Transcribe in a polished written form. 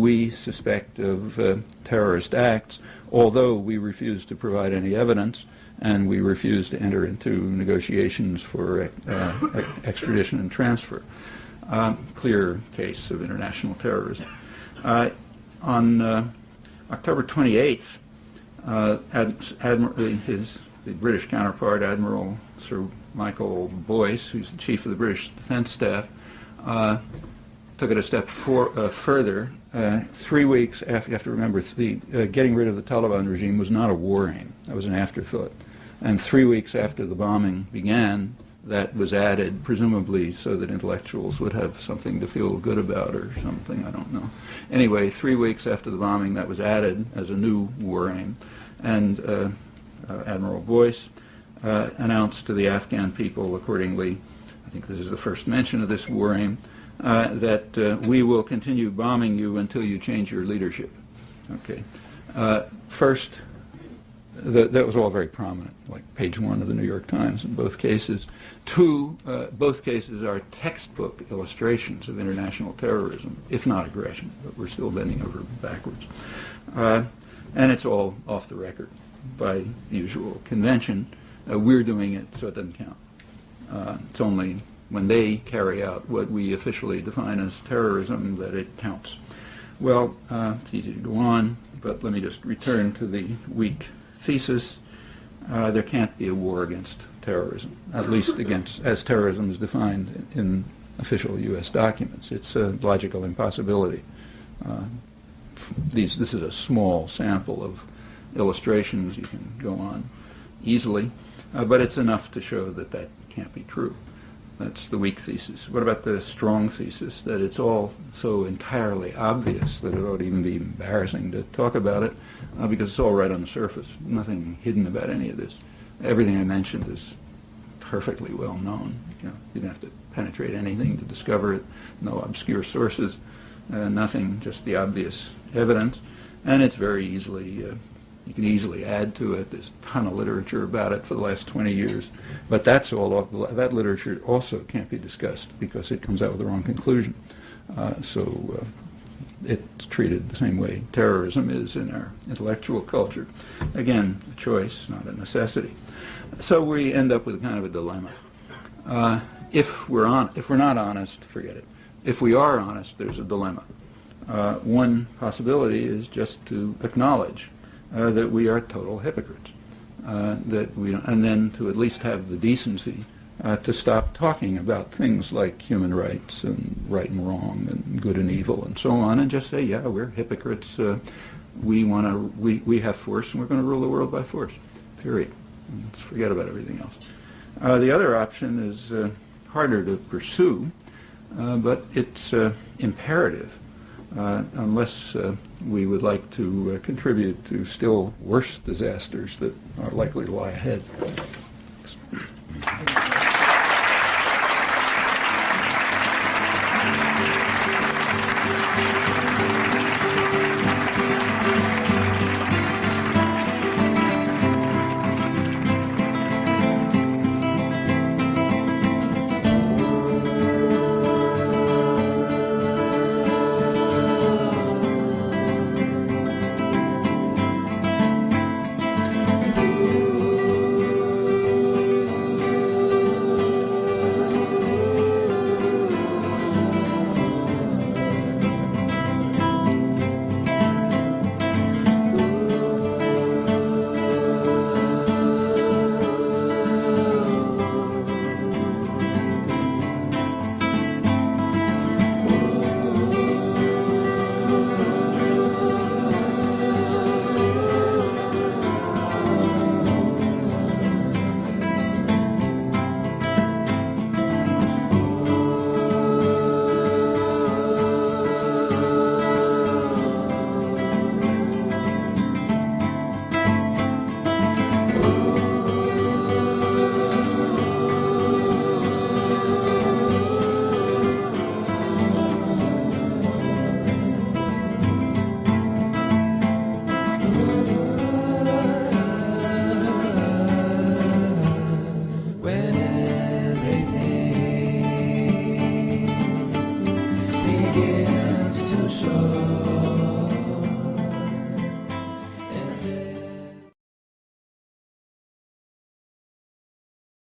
we suspect of terrorist acts, although we refuse to provide any evidence and we refuse to enter into negotiations for extradition and transfer. Clear case of international terrorism. On October 28th, the British counterpart, Admiral Sir Michael Boyce, who's the chief of the British Defence Staff, took it a step further. 3 weeks after, you have to remember, getting rid of the Taliban regime was not a war aim. That was an afterthought. And 3 weeks after the bombing began, that was added, presumably so that intellectuals would have something to feel good about or something, I don't know. Anyway, 3 weeks after the bombing, that was added as a new war aim. And Admiral Boyce announced to the Afghan people accordingly, I think this is the first mention of this war aim, that we will continue bombing you until you change your leadership. Okay. First, that was all very prominent, like page 1 of the New York Times in both cases. 2, both cases are textbook illustrations of international terrorism, if not aggression, but we're still bending over backwards. And it's all off the record by the usual convention. We're doing it, so it doesn't count. It's only when they carry out what we officially define as terrorism that it counts. Well, it's easy to go on, but let me just return to the weak thesis. There can't be a war against terrorism, at least as terrorism is defined in official U.S. documents. It's a logical impossibility. This is a small sample of illustrations. You can go on easily, but it's enough to show that that can't be true. That's the weak thesis. What about the strong thesis, that it's all so entirely obvious that it ought to even be embarrassing to talk about it, because it's all right on the surface. Nothing hidden about any of this. Everything I mentioned is perfectly well known. You don't have to penetrate anything to discover it. No obscure sources, nothing, just the obvious evidence. And it's very easily, you can easily add to it. There's a ton of literature about it for the last 20 years. But that's all off that literature also can't be discussed because it comes out with the wrong conclusion. So it's treated the same way terrorism is in our intellectual culture. Again, a choice, not a necessity. So we end up with kind of a dilemma. If we're not honest, forget it. If we are honest, there's a dilemma. One possibility is just to acknowledge that we are total hypocrites, and then to at least have the decency to stop talking about things like human rights and right and wrong and good and evil and so on, and just say, yeah, we're hypocrites. We have force, and we're going to rule the world by force. Period. Let's forget about everything else. The other option is harder to pursue, but it's imperative. Unless we would like to contribute to still worse disasters that are likely to lie ahead.